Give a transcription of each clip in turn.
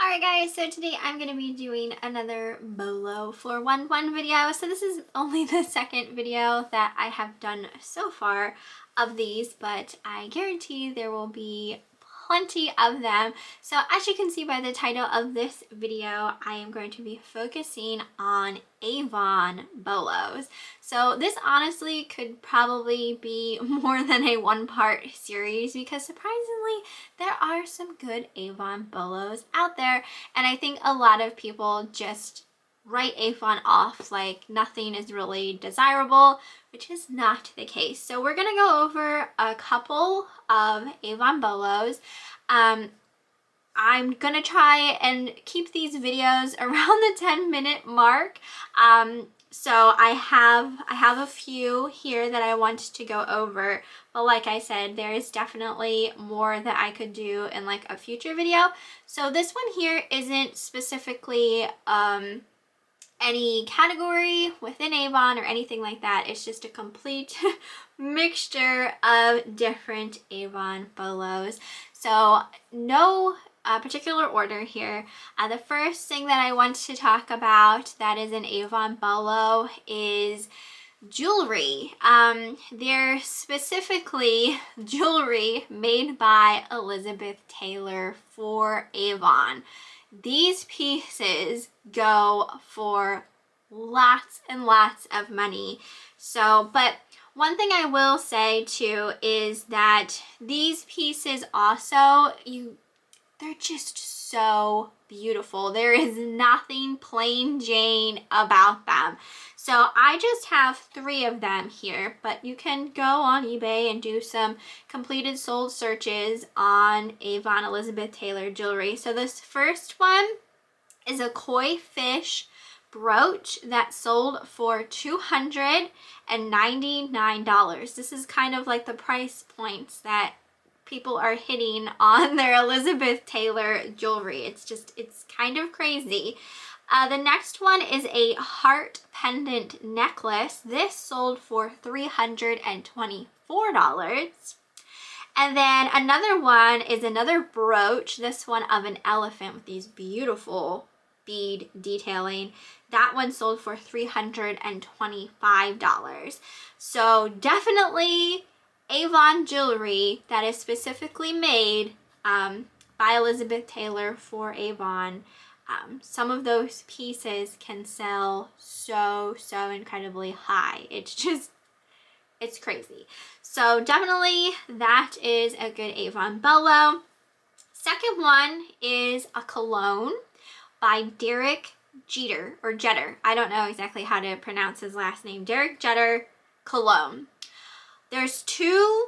Alright guys, so today I'm going to be doing another Bolo 411 video. So this is only the second video that I have done so far of these, but I guarantee there will be plenty of them. So as you can see by the title of this video, I am going to be focusing on Avon Bolos. So this honestly could probably be more than a one-part series because surprisingly there are some good Avon Bolos out there, and I think a lot of people just write Avon off like nothing is really desirable, which is not the case. So we're gonna go over a couple of Avon Bolos. I'm gonna try and keep these videos around the 10-minute mark. So I have a few here that I want to go over, but like I said, there is definitely more that I could do in like a future video. So this one here isn't specifically any category within Avon or anything like that. It's just a complete mixture of different Avon Bolos. So no particular order here. The first thing that I want to talk about that is an Avon Bolo is jewelry. They're specifically jewelry made by Elizabeth Taylor for Avon. These pieces go for lots and lots of money. So, but one thing I will say too is that these pieces also, they're just so beautiful. There is nothing plain Jane about them. So I just have 3 of them here, but you can go on eBay and do some completed sold searches on Avon Elizabeth Taylor jewelry. So this first one is a koi fish brooch that sold for $299. This is kind of like the price points that people are hitting on their Elizabeth Taylor jewelry. It's kind of crazy. The next one is a heart pendant necklace. This sold for $324. And then another one is another brooch, this one of an elephant with these beautiful bead detailing. That one sold for $325. So definitely Avon jewelry that is specifically made by Elizabeth Taylor for Avon. Some of those pieces can sell so incredibly high. It's crazy. So definitely that is a good Avon Bolo. Second one is a cologne by Derek Jeter, or Jeter. I don't know exactly how to pronounce his last name. Derek Jeter cologne. There's 2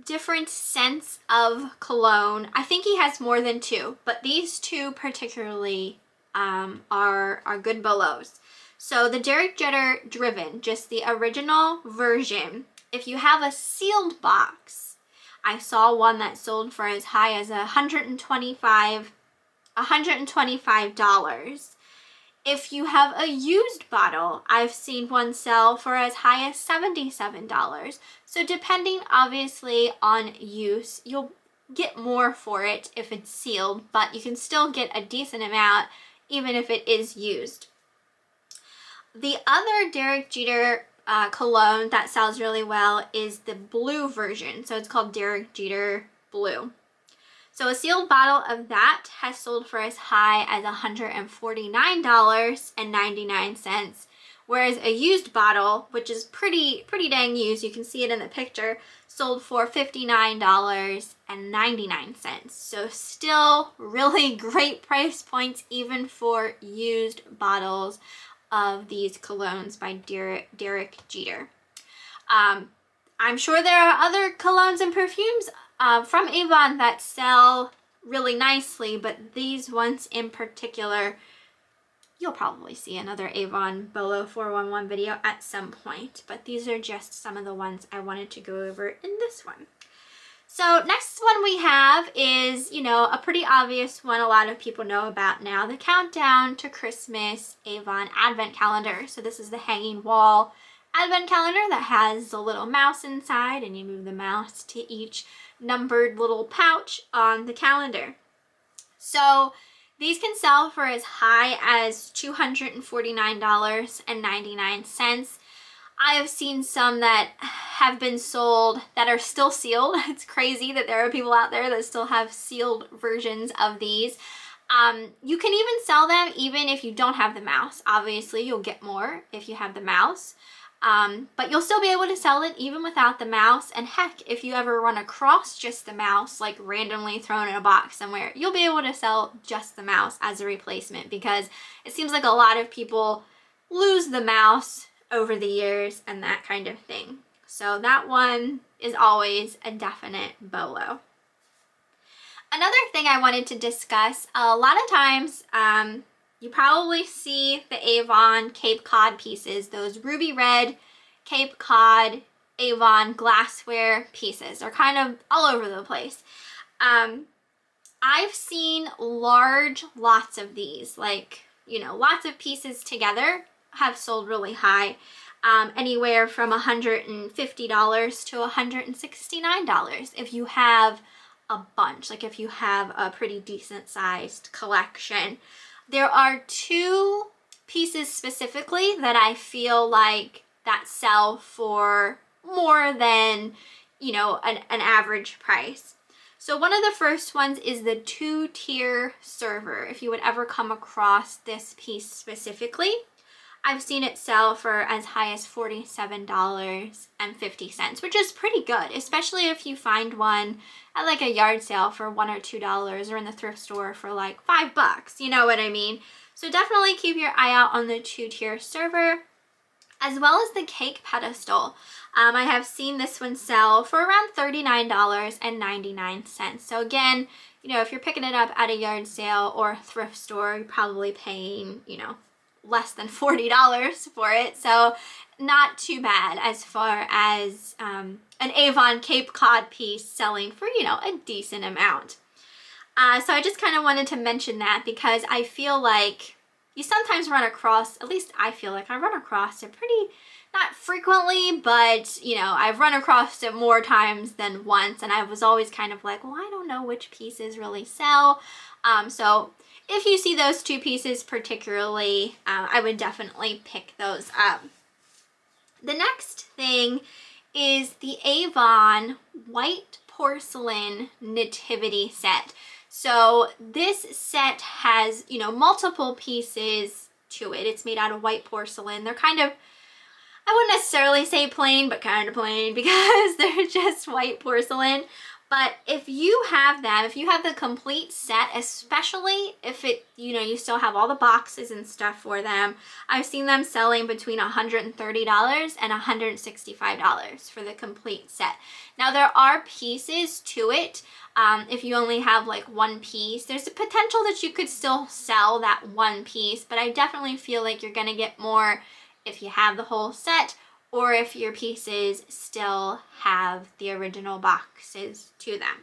different scents of cologne. I think he has more than 2, but these 2 particularly are good Bolos. So the Derek Jeter Driven, just the original version, if you have a sealed box, I saw one that sold for as high as $125. If you have a used bottle, I've seen one sell for as high as $77. So depending obviously on use, you'll get more for it if it's sealed, but you can still get a decent amount even if it is used. The other Derek Jeter cologne that sells really well is the blue version. So it's called Derek Jeter Blue. So a sealed bottle of that has sold for as high as $149.99, whereas a used bottle, which is pretty dang used, you can see it in the picture, sold for $59.99. So still really great price points even for used bottles of these colognes by Derek Jeter. I'm sure there are other colognes and perfumes from Avon that sell really nicely, but these ones in particular, you'll probably see another Avon Bolo 411 video at some point, but these are just some of the ones I wanted to go over in this one. So next one we have is, a pretty obvious one a lot of people know about now, the Countdown to Christmas Avon Advent Calendar. So this is the hanging wall Advent calendar that has a little mouse inside, and you move the mouse to each numbered little pouch on the calendar. So These can sell for as high as $249.99. I have seen some that have been sold that are still sealed. It's crazy that there are people out there that still have sealed versions of these. You can even sell them even if you don't have the mouse. Obviously, you'll get more if you have the mouse. But you'll still be able to sell it even without the mouse. And heck, if you ever run across just the mouse, like randomly thrown in a box somewhere, you'll be able to sell just the mouse as a replacement, because it seems like a lot of people lose the mouse over the years and that kind of thing. So that one is always a definite Bolo. Another thing I wanted to discuss, a lot of times, you probably see the Avon Cape Cod pieces, those ruby red Cape Cod Avon glassware pieces. They're kind of all over the place. I've seen large lots of these, like, you know, lots of pieces together have sold really high, anywhere from $150 to $169 if you have a bunch, like if you have a pretty decent sized collection. There are two pieces specifically that I feel like that sell for more than, you know, an average price. So one of the first ones is the 2-tier server. If you would ever come across this piece specifically, I've seen it sell for as high as $47.50, which is pretty good, especially if you find one at like a yard sale for $1 or $2, or in the thrift store for like $5. You know what I mean? So definitely keep your eye out on the 2-tier server, as well as the cake pedestal. I have seen this one sell for around $39.99. So again, you know, if you're picking it up at a yard sale or thrift store, you're probably paying, you know, less than $40 for it. So not too bad as far as an Avon Cape Cod piece selling for, you know, a decent amount. So I just kind of wanted to mention that, because I feel like you sometimes run across, at least I feel like I run across it pretty, not frequently, but, you know, I've run across it more times than once, and I was always kind of like, well, I don't know which pieces really sell. So if you see those two pieces particularly, I would definitely pick those up. The next thing is the Avon white porcelain nativity set. So this set has, you know, multiple pieces to it. It's made out of white porcelain. They're kind of, I wouldn't necessarily say plain, but kind of plain, because they're just white porcelain. But if you have them, if you have the complete set, especially if it, you know, you still have all the boxes and stuff for them, I've seen them selling between $130 and $165 for the complete set. Now there are pieces to it. If you only have like one piece, there's a potential that you could still sell that one piece, but I definitely feel like you're gonna get more if you have the whole set, or if your pieces still have the original boxes to them.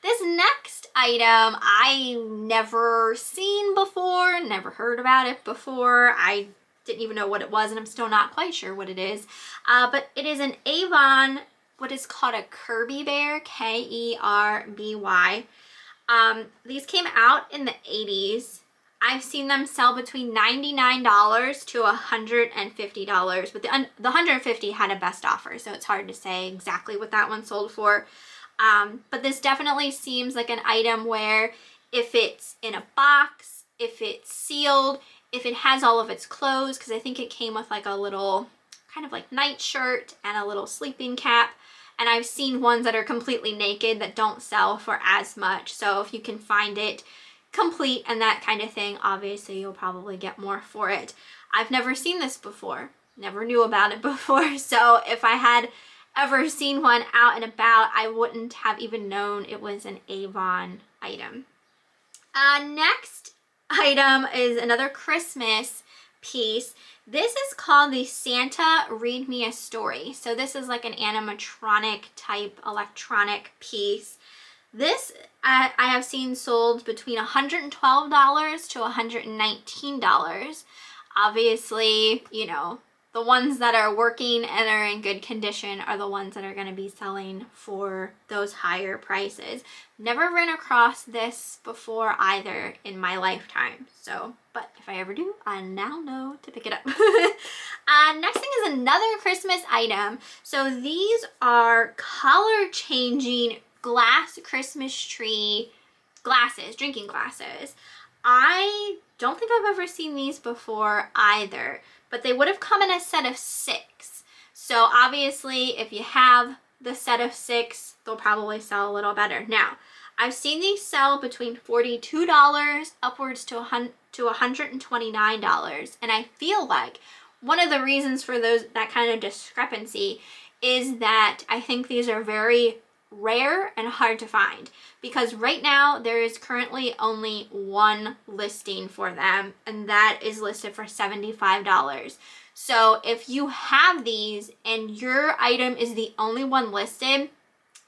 This next item I never seen before, never heard about it before. I didn't even know what it was, and I'm still not quite sure what it is. But it is an Avon, what is called a Kirby Bear, K-E-R-B-Y. These came out in the 80s. I've seen them sell between $99 to $150, but the $150 had a best offer, so it's hard to say exactly what that one sold for. But this definitely seems like an item where if it's in a box, if it's sealed, if it has all of its clothes, because I think it came with like a little kind of like night shirt and a little sleeping cap. And I've seen ones that are completely naked that don't sell for as much. So if you can find it complete and that kind of thing, obviously you'll probably get more for it. I've never seen this before, never knew about it before, so if I had ever seen one out and about, I wouldn't have even known it was an Avon item. Next item is another Christmas piece. This is called the Santa Read Me a Story. So this is like an animatronic type electronic piece. This I have seen sold between $112 to $119. Obviously, you know, the ones that are working and are in good condition are the ones that are going to be selling for those higher prices. Never ran across this before either in my lifetime. So, but if I ever do, I now know to pick it up. Next thing is another Christmas item. So these are color changing glass Christmas tree glasses, drinking glasses. I don't think I've ever seen these before either, but they would have come in a set of 6. So obviously if you have the set of 6, they'll probably sell a little better. Now, I've seen these sell between $42 upwards to $129, and I feel like one of the reasons for that kind of discrepancy is that I think these are very rare and hard to find, because right now there is currently only one listing for them, and that is listed for $75. So if you have these and your item is the only one listed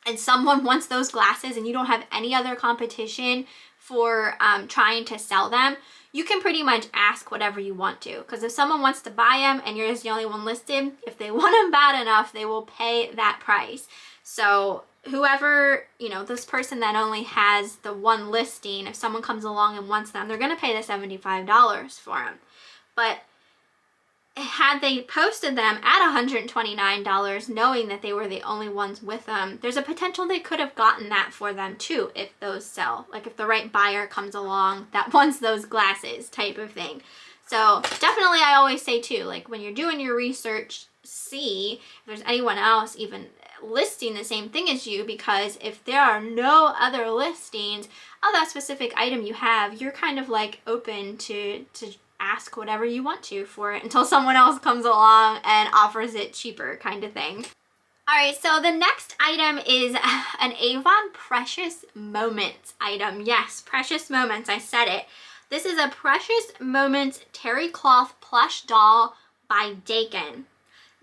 and someone wants those glasses and you don't have any other competition for trying to sell them, you can pretty much ask whatever you want to, because if someone wants to buy them and you're the only one listed, if they want them bad enough, they will pay that price. So whoever, you know, this person that only has the one listing, if someone comes along and wants them, they're going to pay the $75 for them. But had they posted them at $129, knowing that they were the only ones with them, there's a potential they could have gotten that for them too if those sell. Like if the right buyer comes along that wants those glasses type of thing. So definitely I always say too, like when you're doing your research, see if there's anyone else even listing the same thing as you, because if there are no other listings of that specific item you have, you're kind of like open to ask whatever you want to for it until someone else comes along and offers it cheaper kind of thing. Alright, so the next item is an Avon Precious Moments item. Yes, Precious Moments, I said it. This is a Precious Moments terry cloth plush doll by Dakin.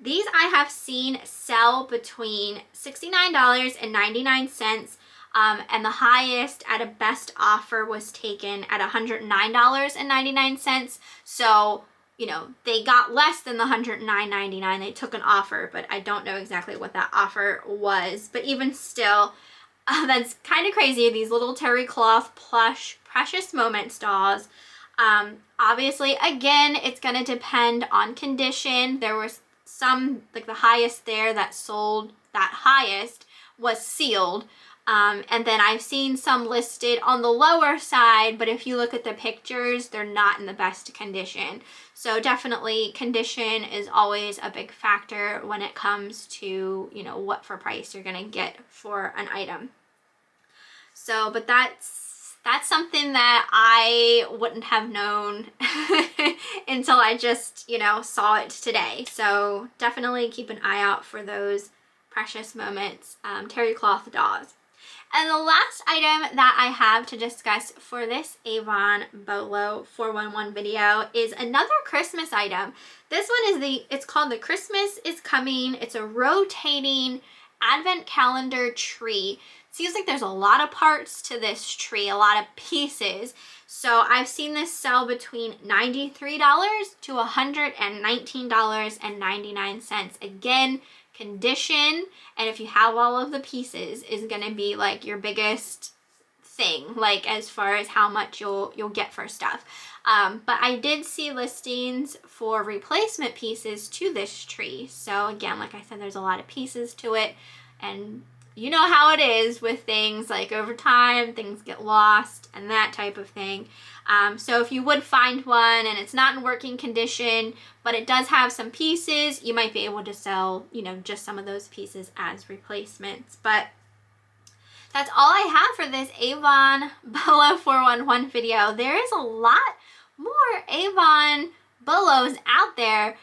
These I have seen sell between $69.99, and the highest at a best offer was taken at $109.99. So, you know, they got less than the $109.99. They took an offer, but I don't know exactly what that offer was. But even still, that's kind of crazy. These little terry cloth plush Precious Moments dolls. Obviously, again, it's going to depend on condition. There was some, like the highest there that sold that highest was sealed. And then I've seen some listed on the lower side, but if you look at the pictures, they're not in the best condition. So definitely condition is always a big factor when it comes to, you know, what for price you're going to get for an item. So, but that's something that I wouldn't have known until I just, you know, saw it today. So definitely keep an eye out for those Precious Moments terry cloth dolls. And the last item that I have to discuss for this Avon Bolo 411 video is another Christmas item. This one is it's called the Christmas is Coming. It's a rotating advent calendar tree. Seems like there's a lot of parts to this tree, a lot of pieces. So I've seen this sell between $93 to $119.99. Again, condition, and if you have all of the pieces, is going to be like your biggest thing, like as far as how much you'll get for stuff. But I did see listings for replacement pieces to this tree. So again, like I said, there's a lot of pieces to it, and you know how it is with things, like over time things get lost and that type of thing. So if you would find one and it's not in working condition, but it does have some pieces, you might be able to sell, you know, just some of those pieces as replacements. But that's all I have for this Avon Bolo 411 video. There is a lot more Avon Bolos out there,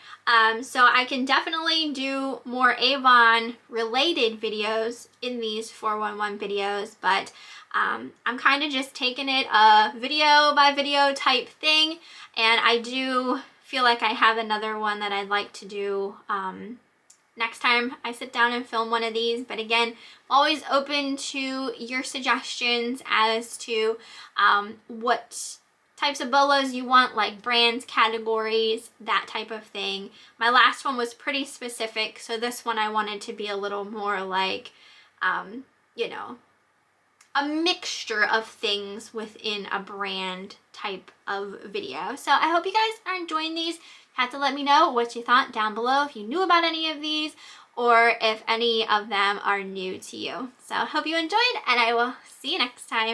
so I can definitely do more Avon related videos in these 411 videos, but I'm kind of just taking it a video by video type thing, and I do feel like I have another one that I'd like to do next time I sit down and film one of these. But again, always open to your suggestions as to what types of bolos you want, like brands, categories, that type of thing. My last one was pretty specific, so this one I wanted to be a little more like, you know, a mixture of things within a brand type of video. So I hope you guys are enjoying these. Have to let me know what you thought down below, if you knew about any of these or if any of them are new to you. So I hope you enjoyed, and I will see you next time.